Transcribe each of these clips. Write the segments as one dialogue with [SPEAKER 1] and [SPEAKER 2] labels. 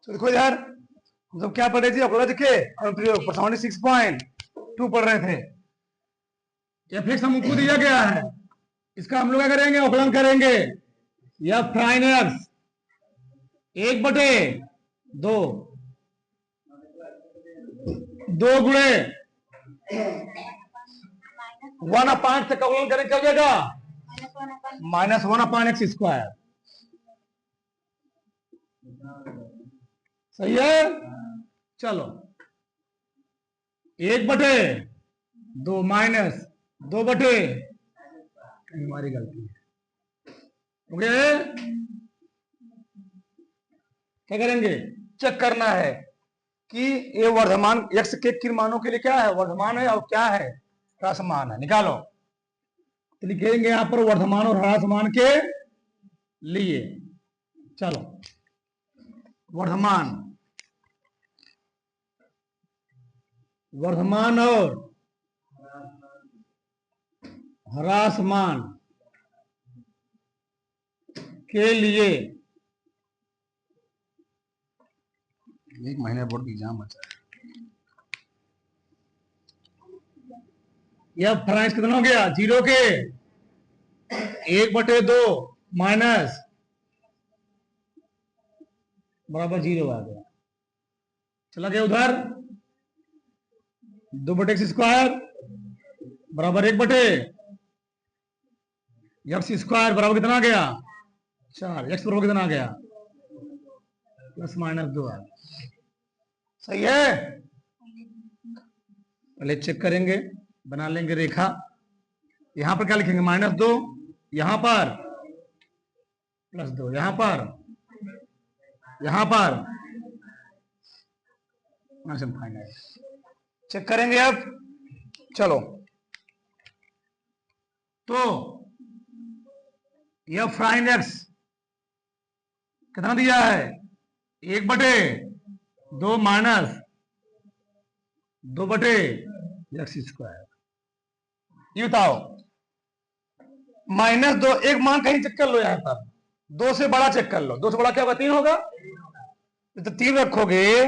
[SPEAKER 1] तो देखो यार, हम सब क्या पढ़ रहे थे, अपलज के और प्रयोग 76.2 पढ़ रहे थे। एफ एक्स हमको दिया गया है, इसका हम लोग क्या करेंगे, अवकलन करेंगे। एफ प्राइम एक्स 1/2 2 गुणे 1/5 से अवकलन करें, क्या हो जाएगा, -1/x²। सही है। चलो 1/2 माइनस 2/, हमारी गलती है। ओके, क्या करेंगे, चेक करना है कि ये वर्धमान x के किन मानों के लिए क्या है, वर्धमान है और क्या है, ह्रासमान है। निकालो, तो लिखेंगे यहां पर वर्धमान और ह्रासमान के लिए। चलो वर्धमान और ह्रासमान के लिए 1 महीने बोर्ड की एग्जाम बचा है। यह फ्रांस कितना हो गया, 0 के 1/2 माइनस बराबर 0 आ गया। चला गया उधर 2/x² बराबर 1/x² बराबर कितना आ गया 4, x बराबर कितना आ गया +-2 आ गया। सही है। पहले चेक करेंगे, बना लेंगे रेखा। यहां पर क्या लिखेंगे, -2, यहां पर +2, यहां पर चेक करेंगे अब। चलो, तो यह प्राइम एक्स कितना दिया है, 1/2 माइनस 2/x²। ये बताओ, -2 एक मान कहीं चेक कर लो, यहां पर 2 से बड़ा चेक कर लो। 2 से बड़ा क्या होगा, 3 होगा, तो 3 रखोगे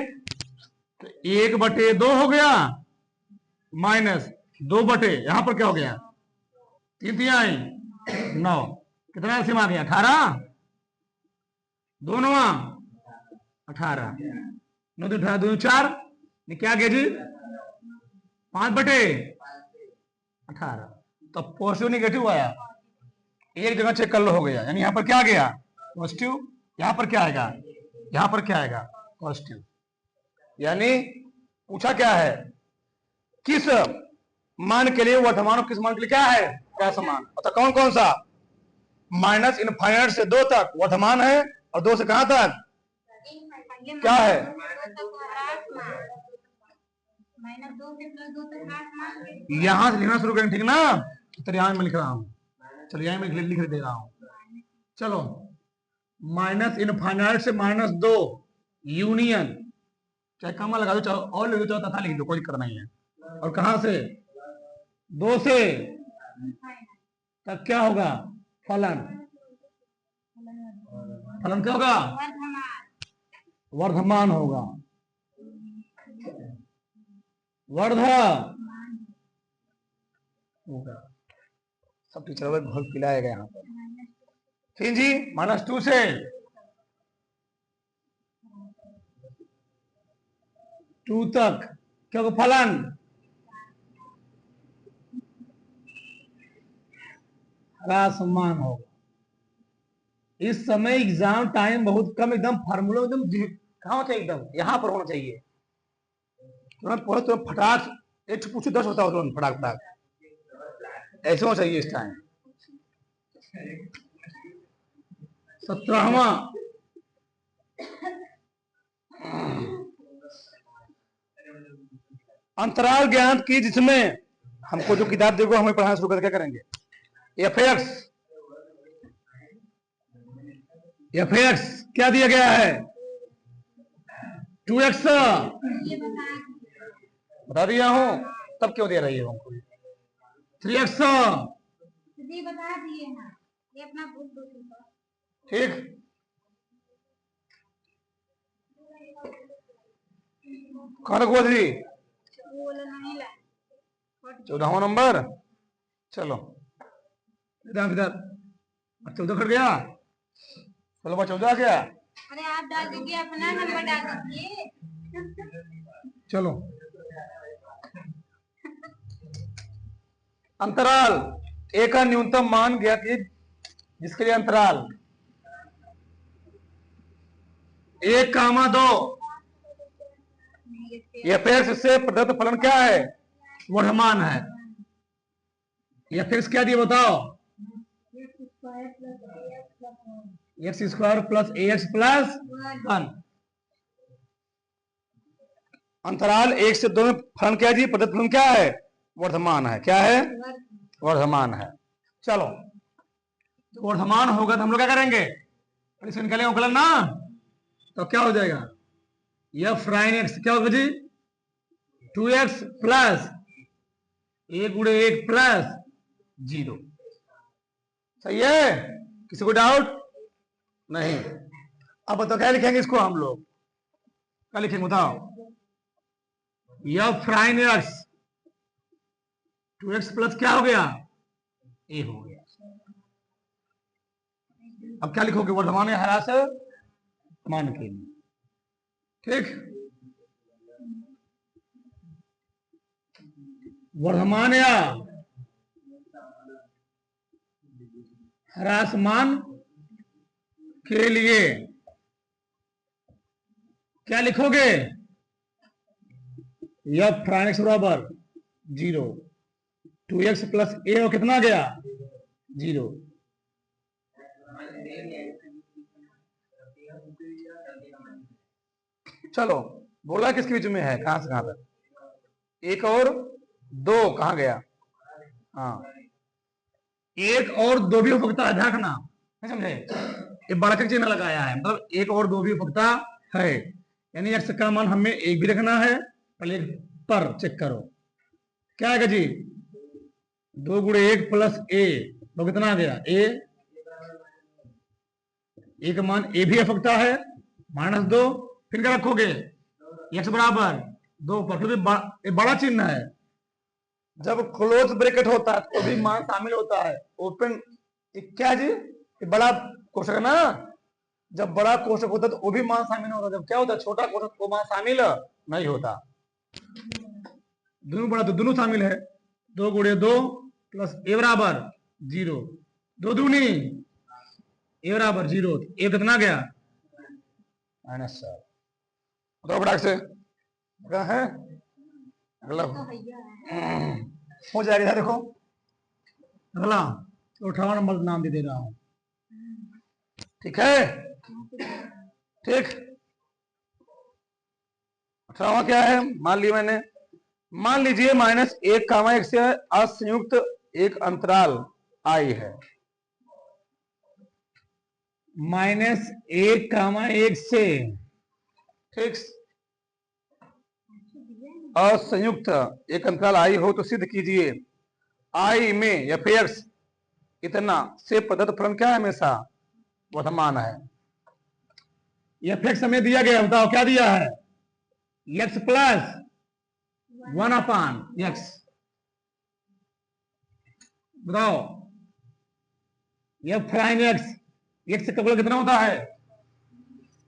[SPEAKER 1] तो 1/2 हो गया माइनस 2/, यहां पर क्या हो गया 3 आई 9, कितना एलसीएम आ गया 18, 2 9 18, 9 2 18 2 4, क्या गया जी 5/18। तो पॉजिटिव निगेटिव आया, एक जगह चेक कर लो, हो गया। यानी यहां पर क्या आ गया पॉजिटिव, यहां पर क्या आएगा, यहां पर क्या आएगा पॉजिटिव। यानी पूछा क्या है, किस मान के लिए वर्धमान और किस मान के लिए क्या है ह्रासमान। तो कौन कौन सा, -∞ से 2 तक वर्धमान है और 2 से कहां तक क्या है, यहां से लिखना शुरू करें, ठीक ना। तो यहां में लिख रहा हूं, चलो यहां में लिख दे रहा हूं। चलो -∞ से -2 यूनियन, चाहे कमा लगा दो, चाहे और लिख दो, तथा लिख दो, कोई दिक्कत नहीं है। और कहां से 2 से तक क्या होगा, फलन क्या होगा, वर्धमान होगा, होगा। सब टीचर घोल पिलाएगा यहाँ पर। फिर जी -2 से 2 तक क्या होगा, फलन ह्रासमान होगा। इस समय एग्जाम टाइम बहुत कम, एकदम फार्मूला एकदम कहां होता है, एकदम यहां पर होना चाहिए। तुरंत पढ़ो, तुरंत फटाक, एक पूछो 10 होता हो, तुरंत फटाक फटाक ऐसे होना चाहिए इस टाइम। 17वां अंतराल ज्ञात की, जिसमें हमको जो किताब देखो हमें पढ़ाना शुरू कर, क्या करेंगे, एफ एक्स क्या दिया गया है 2x, बता दिया हूं, तब क्यों दे रही है हमको 3x, बता दिए हैं, ये अपना ठीक। कहाँ तक हुआ थी? 14वां नंबर। चलो इधर इधर 14 कट गया, 16 14 आ गया।
[SPEAKER 2] अरे आप डाल दीजिए, अपना नंबर डाल दीजिए।
[SPEAKER 1] चलो अंतराल ए का न्यूनतम मान ज्ञात कीजिए, जिसके लिए अंतराल 1, 2 यह फिक्स से प्रदत्त फलन क्या है? वर्धमान है। यह फिक्स क्या दिया बताओ? एक्स स्क्वायर प्लस ए एक्स प्लस 1। अंतराल 1 से 2 में फलन क्या जी? प्रदत्त फलन क्या है? वर्धमान है। क्या है? वर्धमान है। चलो तो वर्धमान होगा तो हम लोग क्या करेंगे? इसको निकालेंगे उकलन ना, तो क्या हो जाएगा? एफ प्राइम एक्स क्या होगा जी? 2x plus 1 × 1 plus 0। सही है? किसी को डाउट नहीं? अब बताओ क्या लिखेंगे इसको हम लोग? क्या लिखेंगे बताओ? F prime x 2x plus क्या हो गया? ए हो गया। अब क्या लिखोगे? वर्धमान या ह्रास मान के लिए। ठीक, वर्धमान या ह्रास मान के लिए क्या लिखोगे? एफ प्राइम एक्स बराबर 0, 2x प्लस ए हो कितना गया? 0। चलो बोला किसके बीच में है? कहां से कहां तक? 1 और 2 कहां गया? हाँ 1 और 2 भी हो सकता है, ध्यान रखना, नहीं समझे? ये बड़ा का चिन्ह लगाया है, मतलब 1 और 2 भी हो सकता है। यानी एक्स का मान हमें 1 भी रखना है, पहले पर चेक करो क्या आएगा जी? 2 × 1 प्लस ए तो कितना आ गया? ए का मान ए भी हो सकता है, -2। फिर क्या रखोगे? एक्स बराबर 2 पर, क्योंकि बड़ा चिन्ह है। जब क्लोज ब्रैकेट होता है तो भी मान शामिल होता है। ओपन क्या जी? बड़ा कोष्ठक ना, जब बड़ा कोष्ठक होता है तो वो भी मान शामिल होता है। जब क्या होता है? छोटा कोष्ठक वो मान शामिल नहीं होता। दोनों बड़ा तो दोनों शामिल है। 2 × 2 प्लस ए बराबर 0, 2 दूनी ए बराबर 0, ए कितना गया? -4। बताओ फटाक से क्या है? अगला हो जाएगा। देखो अगला 58 नंबर नाम भी दे रहा हूं, ठीक है? ठीक, 18वां क्या है? मान लिया मैंने, मान लीजिए -1, 1 से असंयुक्त एक अंतराल आई है। -1, 1 से ठीक असंयुक्त एक अंतराल आई हो तो सिद्ध कीजिए आई में एफ एक्स इतना से प्रदत्त फलन क्या है? हमेशा वर्धमान है। एफ एक्स हमें दिया गया, बताओ क्या दिया है? X plus 1/x। बताओ एफ प्राइम एक्स, एक्स का अवकलन कितना होता है?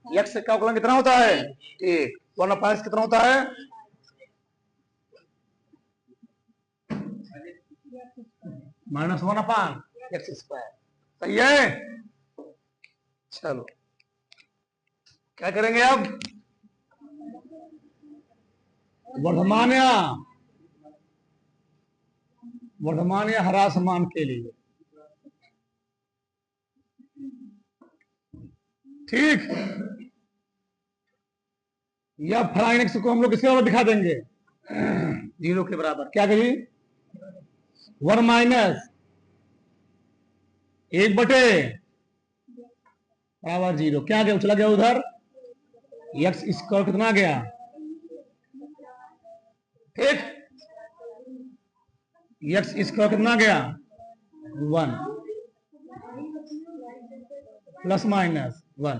[SPEAKER 1] एक्स का अवकलन कितना होता है? 1। 1/x कितना होता है? -1/x²। सही है? चलो क्या करेंगे अब? वर्धमान या ह्रास मान के लिए, ठीक, या प्राइम एक्स को हम लोग किसके बराबर दिखा देंगे? 0 के बराबर। क्या करिए? 1 - 1/0 क्या गया? चला गया उधर, एक्स स्क्वायर कितना गया? ठीक, एक्स स्क्वायर कितना गया? 1 ±1।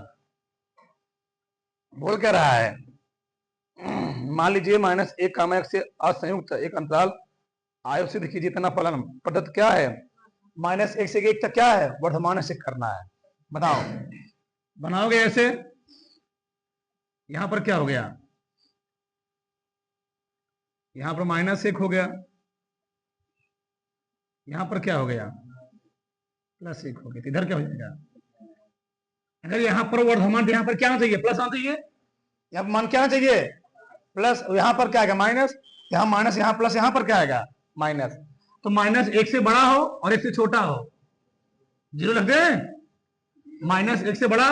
[SPEAKER 1] बोल क्या रहा है? मान लीजिए -1, से असंयुक्त एक अंतराल आयु सिद्ध कीजिए इतना फलन। पद्धति क्या है? -1 से 1 तक क्या है? वर्धमान से करना है। बताओ, बनाओगे ऐसे? यहां पर क्या हो गया? यहां पर -1 हो गया, यहां पर क्या हो गया? +1 हो गया। तो इधर क्या हो जाएगा? अगर यहां पर वर्धमान, यहां पर क्या आना चाहिए? प्लस आना चाहिए। यहां पर मान क्या आना चाहिए? प्लस। यहां पर क्या आएगा? माइनस। यहां माइनस, यहां प्लस, यहां पर क्या आएगा? माइनस। तो -1 से बड़ा हो और 1 से छोटा हो, 0 लग गए। -1 से बड़ा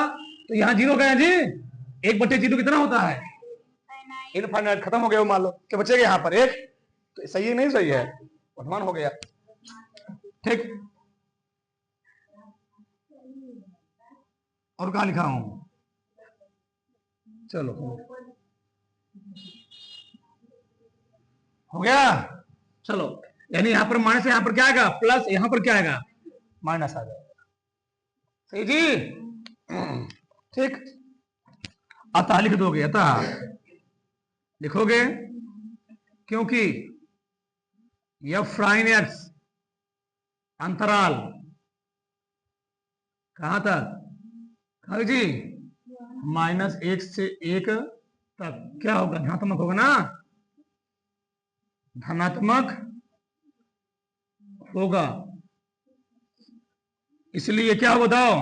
[SPEAKER 1] तो यहां 0 गया जी। 1/0 कितना होता है? इनफाइनाइट। खत्म हो गया। मान लो क्या बचेगा? यहां पर 1। तो सही है नहीं सही है? वर्धमान हो गया। ठीक। और कहा लिखा हूं? चलो हो गया। चलो, यानी यहां पर माइनस, यहां पर क्या आएगा? प्लस। यहां पर क्या आएगा? माइनस आ जाएगा। सही जी। ठीक। अतः लिख दोगे, अतः लिखोगे, क्योंकि f' अंतराल कहां तक? कहा जी? -1 से 1 तक क्या होगा? धनात्मक होगा ना? धनात्मक होगा। इसलिए क्या बताओ?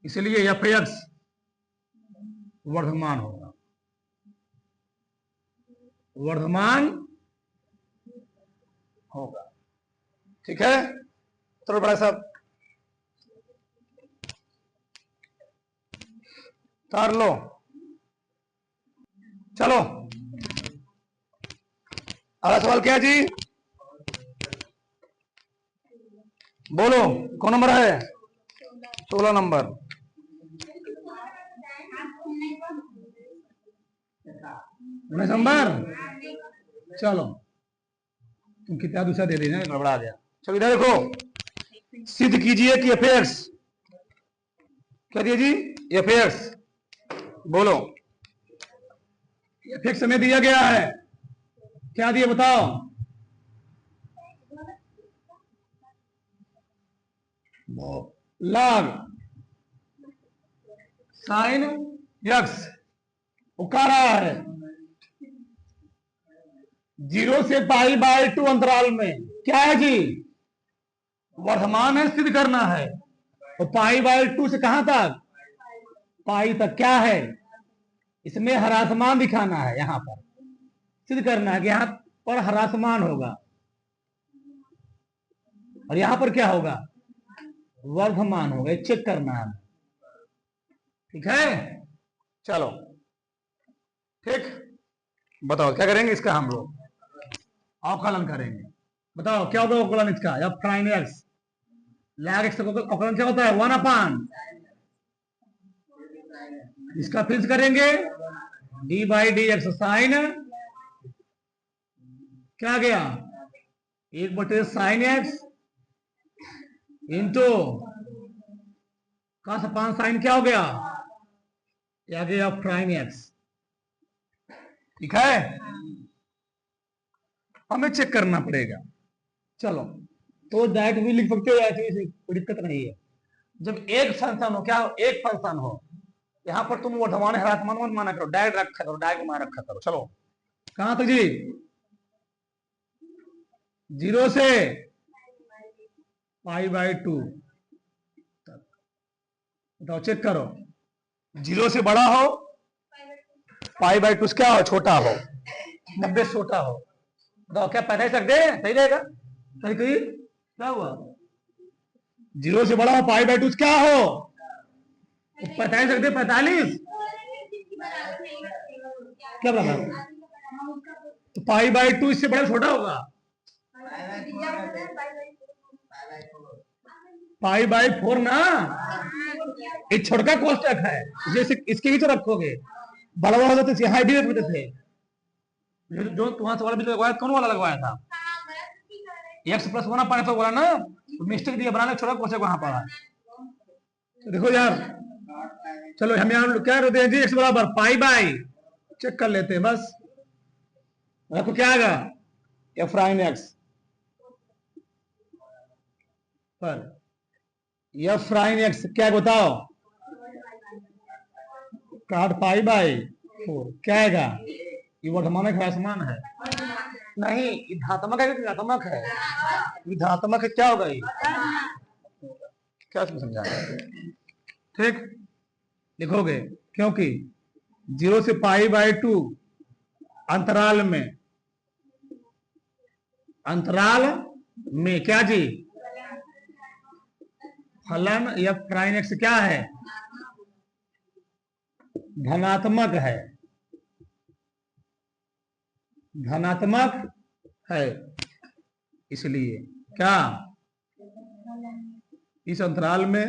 [SPEAKER 1] इसलिए f(x) वर्धमान होगा। वर्धमान होगा। ठीक है। चलो बड़ा साहब तार लो। चलो अगला सवाल क्या है जी? बोलो, कौन नंबर है? 16 नंबर। 19 नंबर। चलो तुम कितना दूसरा दे देना, गड़बड़ा गया। चलो इधर देखो, सिद्ध कीजिए कि f(x) क्या दिया जी? f(x) बोलो, f(x) हमें दिया गया है। क्या दिया बताओ? log sin x वो कह रहा है 0 से π/2 अंतराल में क्या है जी? वर्धमान है, सिद्ध करना है। तो π/2 से कहां तक? पाई तक क्या है? इसमें ह्रासमान दिखाना है। यहां पर सिद्ध करना है कि यहां पर ह्रासमान होगा और यहां पर क्या होगा? वर्धमान होगा। चेक करना है। ठीक है। चलो ठीक। बताओ क्या करेंगे इसका? हम लोग अवकलन करेंगे। बताओ क्या होगा अवकलन इसका? f'(x) log x का अवकलन क्या होता है? 1/, इसका फिर करेंगे d/dx साइन क्या गया? 1/sin x into cos sin क्या हो गया? क्या गया? f'(x). ठीक है। हमें चेक करना पड़ेगा। चलो तो डायरेक्ट भी लिख सकते हो, ऐसी कोई दिक्कत नहीं है। जब एक फंक्शन हो, क्या हो? एक फंक्शन हो, यहां पर तुम वर्धमान ह्रासमान मत माना करो, डायरेक्ट रखा करो, डायरेक्ट मान रखा करो। चलो कहां तक जी? 0 से π/2 तक। बताओ, चेक करो। 0 से बड़ा हो, π/2 से क्या हो? छोटा हो, 90 से छोटा हो। बताओ क्या 45 रख दे? सही रहेगा? सही कही? क्या हुआ? 0 से बड़ा हो, π/2 से क्या हो? 45 रख दे। 45 क्या बता? तो π/2 इससे बड़ा छोटा होगा? π/4 ना। ये छोटा कोष्टक है, जैसे इसके ही तो रखोगे। बड़ा होता तो यहाँ भी रखते थे। जो तुम्हारा सवाल भी लगवाया, कौन वाला लगवाया था? x+1/5 बोला ना, तो मिस्टेक दिया बनाने, छोटा कोष्टक वहां पर। तो देखो यार, चलो हम यहाँ क्या करते हैं जी? x बराबर π/, चेक कर लेते हैं बस। आपको क्या आएगा, एफ प्राइम एक्स पर एफ प्राइम एक्स क्या बताओ, काट पाई बाई 4 क्या आएगा, ये वर्धमानक है समान है, नहीं ये धात्मक है कि ऋणात्मक है, ये धात्मक है, क्या होगा ये, क्या समझा, ठीक लिखोगे, क्योंकि 0 से पाई बाई 2 अंतराल में क्या जी, फलन या प्राइन एक्स क्या है, धनात्मक है, इसलिए क्या इस अंतराल में,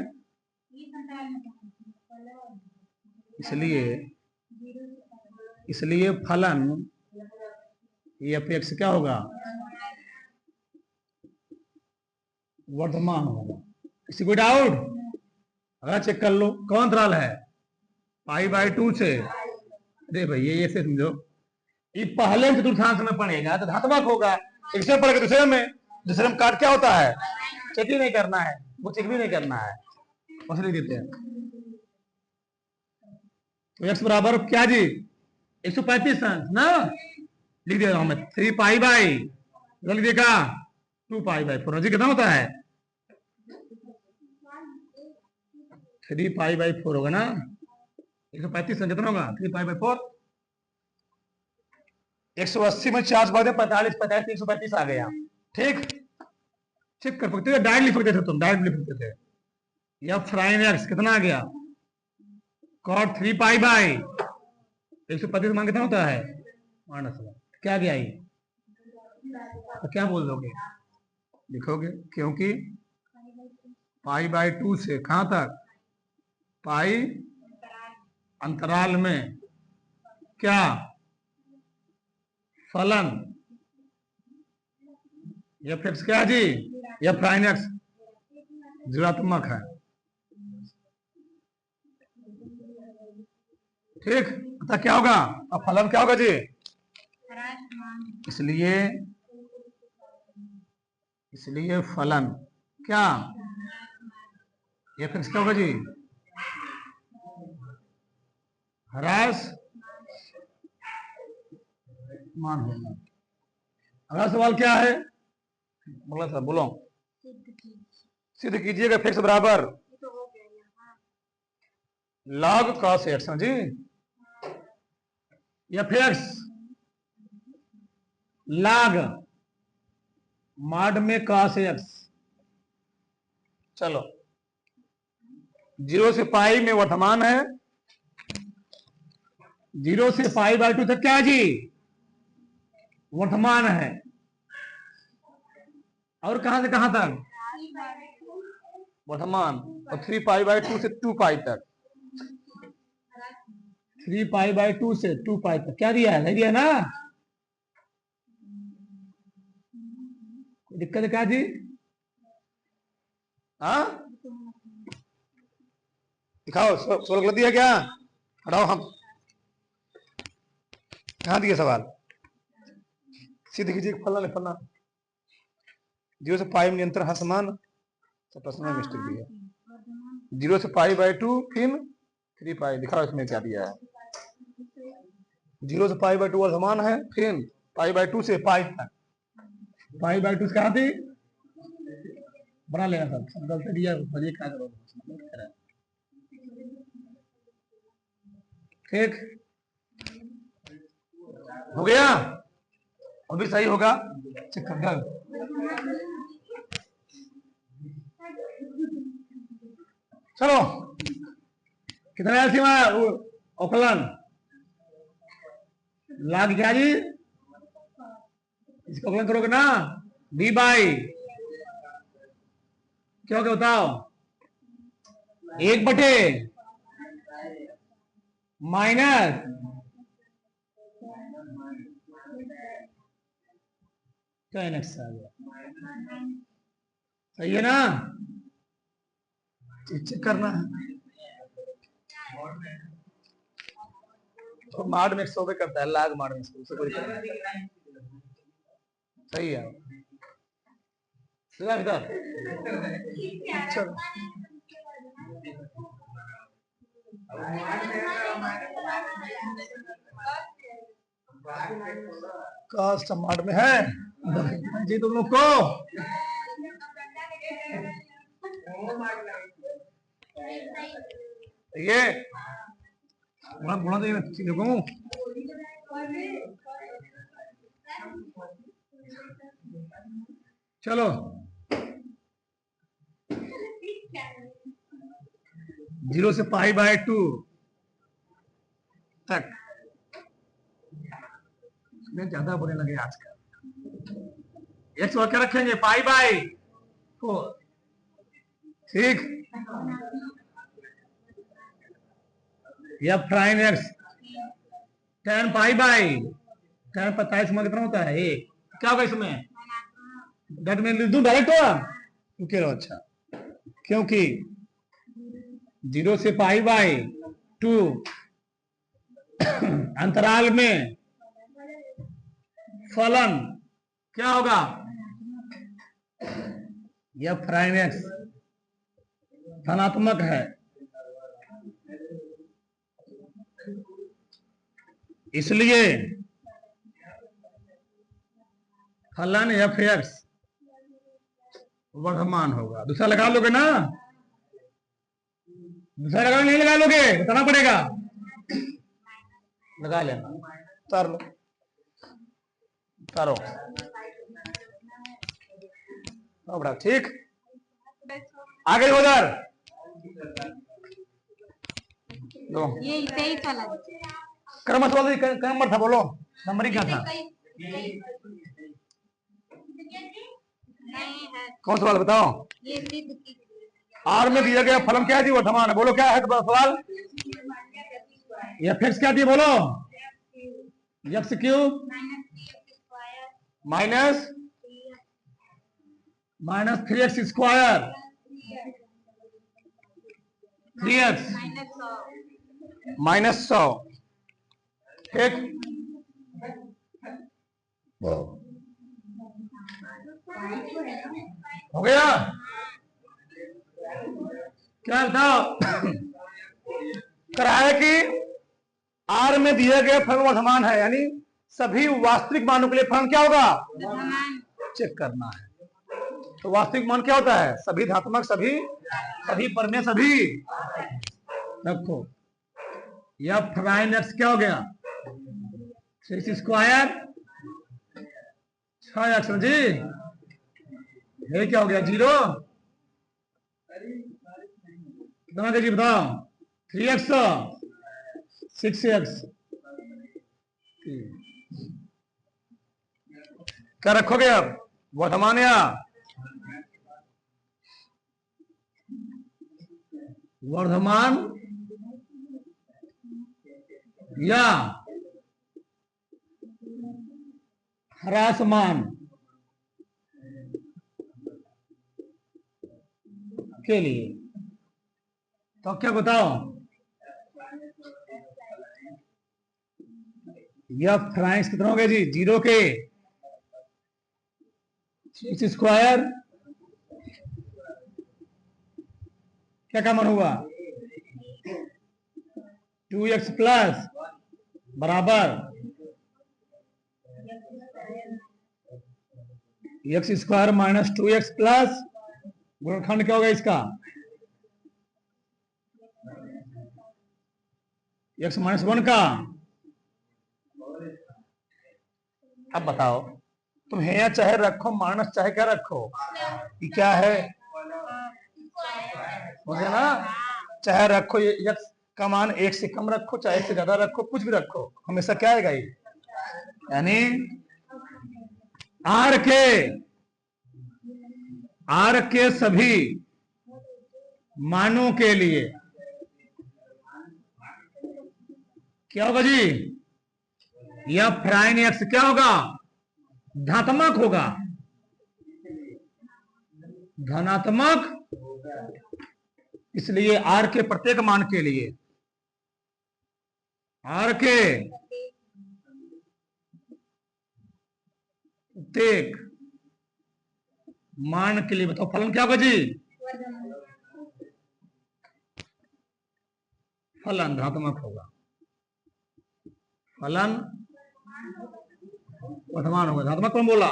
[SPEAKER 1] इसलिए फलन एफ एक्स क्या होगा, वर्धमान होगा। किसी को डाउट, अगर चेक कर लो कौन अंतराल है, पाई बाई 2 से, अरे भैया ये से समझो, ये पहले चतुर्थांश में पढ़ेगा तो धात्मक होगा, एक से पढ़ेगा दूसरे में काट क्या होता है, चेक ही नहीं करना है, वो चेक भी नहीं करना है, बस लिख देते हैं। तो एक्स बराबर क्या जी 135 ना, लिख दे रहा हूं मैं 3 पाई बाई, लिख देगा 2 पाई बाई 4, कितना होता है 3 पाई बाई 4 होगा ना, 135 कितना होगा 3 पाई बाई 4, 180 में 4 बार 45 45 335 आ गया, ठीक चेक कर सकते थे, डायरेक्ट लिख सकते थे तुम, डायरेक्ट लिख सकते थे, या प्राइम एक्स कितना आ गया कॉट 3 पाई बाई 135 मान कितना होता है माइनस 1, क्या गया ये, तो क्या बोल दोगे, लिखोगे क्योंकि पाई बाई 2 से कहां तक, पाई अंतराल में क्या फलन एफ एक्स क्या जी, या प्राइम एक्स ऋणात्मक है, ठीक पता क्या होगा, अब फलन क्या होगा जी, इसलिए फलन क्या एफ एक्स क्या होगा जी, ह्रास मान होगा। अगला सवाल क्या है, बोला था बोलो, सिद्ध कीजिएगा एफ एक्स बराबर log cos एक्स जी, एफ एक्स log मॉड में cos एक्स, चलो 0 से पाई में वर्तमान है, 0 से पाई बाई 2 तक क्या जी वर्तमान है, और कहां से कहां तक वर्तमान, और 3 पाई बाई 2 से 2 पाई तक, 3 पाई बाई 2 से 2 पाई तक क्या दिया है, नहीं दिया ना, कोई दिक्कत है क्या जी, हाँ दिखाओ सोलह गलत दिया क्या, हटाओ हम, कहां दिया सवाल, सीधे कीजिए फलना 0 से पाई में नियंत्रण है समान, सब प्रश्न में मिस्टेक दिया, 0 से पाई बाई 2 फिर 3 पाई, दिखाओ इसमें क्या दिया है, 0 से पाई बाई 2 समान है, फिर पाई बाई 2 से पाई तक, पाई बाई 2 से कहां थी, बना लेना सब गलती दिया, बजे क्या करो, ठीक हो गया, अभी सही होगा, चेक कर दो, चलो कितना सीमा औकलन लाग गया जी, इसको औकलन करोगे ना, डी बाई क्या होगा बताओ, 1 बटे माइनस tan x आ गया, सही है ना, चेक करना है, तो मार्ड में 100 पे करता है, लाग मार्ड में 100 से कोई सही है। चलो कास्ट मार्ड में है जी तुम लोग को। ये गुणा गुणा तो देखो चलो 0 से π/2 तक ज्यादा बुरे लगे आजकल। एक्स और क्या रखेंगे π/4 ठीक। या प्राइम एक्स tan tan 45 में कितना होता है 1, क्या होगा इसमें डेट में लिख दूं डायरेक्ट होगा रुके रहो। अच्छा क्योंकि 0 से π/2 अंतराल में फलन क्या होगा यह प्राइम एक्स धनात्मक है, इसलिए फलन एफ एक्स वर्धमान होगा। दूसरा लगा लोगे ना, दूसरा लगा नहीं लगा लोगे बताना पड़ेगा, लगा लेना उतार लो उतारो बड़ा ठीक। आगे उधर दो
[SPEAKER 2] ये 23 वाला
[SPEAKER 1] क्रम नंबर था बोलो नंबर ही क्या था
[SPEAKER 2] नहीं है।
[SPEAKER 1] कौन सवाल बताओ।
[SPEAKER 2] ये सिद्ध की
[SPEAKER 1] आर में दिया गया फलन क्या है वर्धमान है, बोलो क्या है सवाल। एफ एक्स क्या दिए बोलो x cube minus 3x square 3x -100 ठीक। हो गया क्या बताओ। कराया कि आर में दिया गया फलन वर्धमान है, यानी सभी वास्तविक मानों के लिए फलन क्या होगा चेक करना है। तो वास्तविक मान क्या होता है सभी धात्मक सभी परमेय सभी रखो। यह प्राइम एक्स क्या हो गया 6 स्क्वायर 6x जी, ये क्या हो गया 0 कितना जी बताओ 3x 6x क्या रखोगे अब वर्धमान या वर्धमान या ह्रासमान के लिए। तो क्या बताओ यह फ्राइंस कितना हो गया जी 0 के 6 स्क्वायर क्या का मान हुआ 2x प्लस बराबर x square minus 2x plus गुणनखंड क्या होगा इसका x माइनस 1 का। अब बताओ तुम है या चाहे रखो माइनस चाहे क्या रखो ये क्या है हो गया ना। चाहे रखो ये x का मान 1 से कम रखो चाहे 1 से ज्यादा रखो कुछ भी रखो हमेशा क्या आएगा ये, यानी आर के सभी मानों के लिए क्या होगा जी यह प्राइम एक्स क्या होगा धनात्मक होगा धनात्मक, इसलिए आर के प्रत्येक मान के लिए आर के प्रत्येक मान के लिए बताओ फलन क्या होगा जी? फलन धनात्मक होगा, फलन वर्धमान होगा। धनात्मक कौन बोला?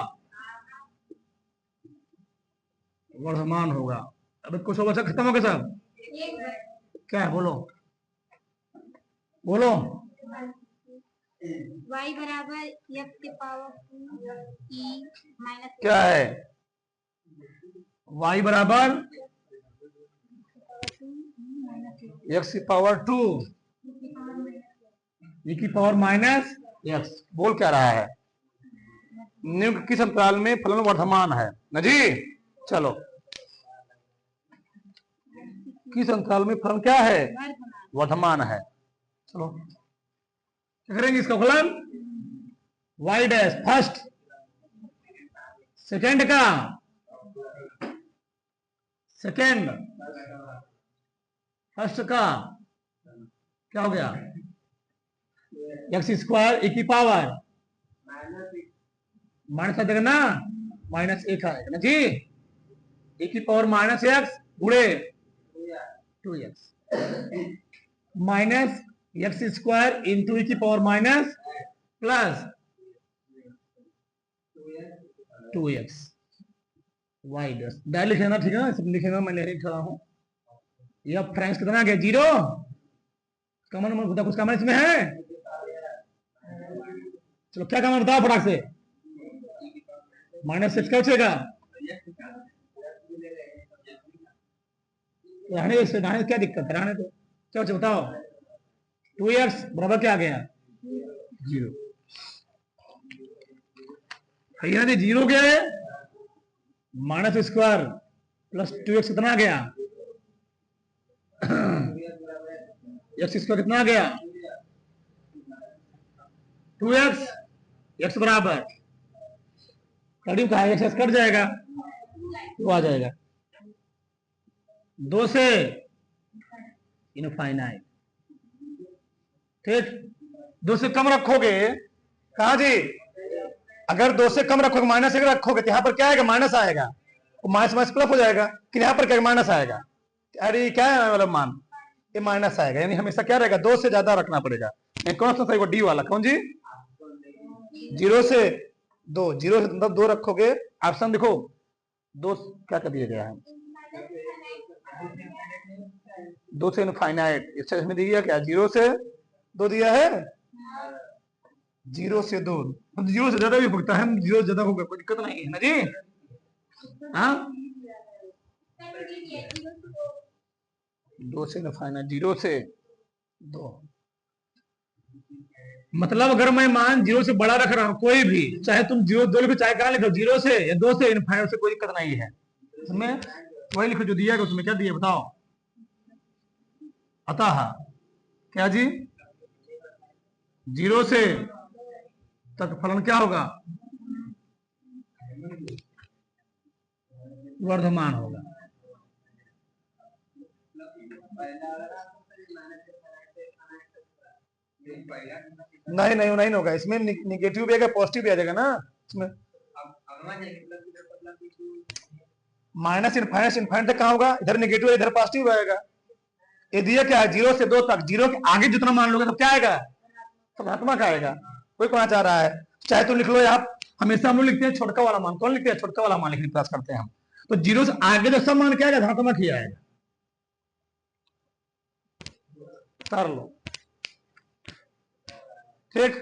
[SPEAKER 1] वर्धमान होगा। अब कुछ बचा खत्म हो गया सब? क्या है बोलो बोलो।
[SPEAKER 2] y बराबर x की पावर 2 e माइनस
[SPEAKER 1] क्या है? y बराबर x की पावर 2 e की पावर माइनस x। बोल क्या रहा है? निम्न किस अंतराल में फलन वर्धमान है ना जी? चलो, किस अंतराल में फलन क्या है? वर्धमान है। चलो क्या करेंगे इसका फलन? y डैश फर्स्ट, सेकेंड का सेकेंड, फर्स्ट का क्या हो गया? एक्स स्क्वायर e की पावर माइनस आ जाएगा ना, माइनस एक आएगा ना जी। e की पावर माइनस एक्स गुणे 2x minus X square into e की power minus plus 2x Y dash. Direct लिख लेना, ठीक है ना? सब लिख लेना, मैं लिख रहा हूं। यह फ्रेंच कितना गया? 0। कॉमन नंबर होता, कुछ कॉमन इसमें है? चलो क्या कॉमन बताओ फटाक से। माइनस 6 क्या बचेगा? रहने से क्या दिक्कत है? रहने तो क्या बचे बताओ। 2x बराबर क्या आ गया? 0। है ना जी? 0 क्या है? माइनस स्क्वायर प्लस 2x कितना आ गया? एक्स स्क्वायर कितना आ गया? 2x x बराबर करीब कहा एक्स कट जाएगा तो आ जाएगा 2 से इनफाइनाइट। ठीक, 2 से कम रखोगे कहा जी? अगर 2 से कम रखोगे, माइनस 1 रखोगे तो यहाँ पर क्या आएगा? माइनस आएगा, तो माइनस माइनस प्लस हो जाएगा। कि यहाँ पर क्या माइनस आएगा? अरे क्या है मतलब मान, ये माइनस आएगा, यानी हमेशा क्या रहेगा? 2 से ज्यादा रखना पड़ेगा। कौन सा सही? डी वाला कौन जी? 0 से 2, 0 से मतलब 2 रखोगे। ऑप्शन देखो, 2 क्या कर दिया गया है? 2 से इनफाइनाइट। इसमें दिया क्या? 0 से 2 दिया है। 0 से 2, 0 से ज्यादा भी भुगता है, 0 से ज्यादा होगा, कोई दिक्कत नहीं है ना जी। हाँ, 2 से इनफाइनाइट, 0 से 2। मतलब अगर मैं मान 0 से बड़ा रख रहा हूं, कोई भी, चाहे तुम 0 2 लिखो, चाहे कहां लिखो, 0 से या 2 से इनफाइनाइट से कोई दिक्कत नहीं है। इसमें वही लिखो जो दिया है, उसमें क्या दिया बताओ। अतः क्या जी? 0 से तक फलन क्या होगा? वर्धमान होगा। नहीं नहीं नहीं होगा, इसमें निगेटिव भी आएगा, पॉजिटिव भी आ जाएगा ना। इसमें माइनस इनफाइनाइट से इनफाइनाइट तक कहाँ होगा? इधर निगेटिव, इधर पॉजिटिव आएगा। ये दिया क्या है? 0 से 2 तक, 0 के आगे जितना मान लोगे तो क्या आएगा? तो धनात्मक आएगा। कोई कौन चाह रहा है? चाहे तो लिख लो, यहाँ हमेशा हम लोग लिखते हैं छोटका वाला मान। कौन लिखते हैं? छोटका वाला मान लिखने का प्रयास करते हैं हम। तो 0 से आगे जो सब मान क्या आएगा? धनात्मक ही आएगा। कर लो, ठीक।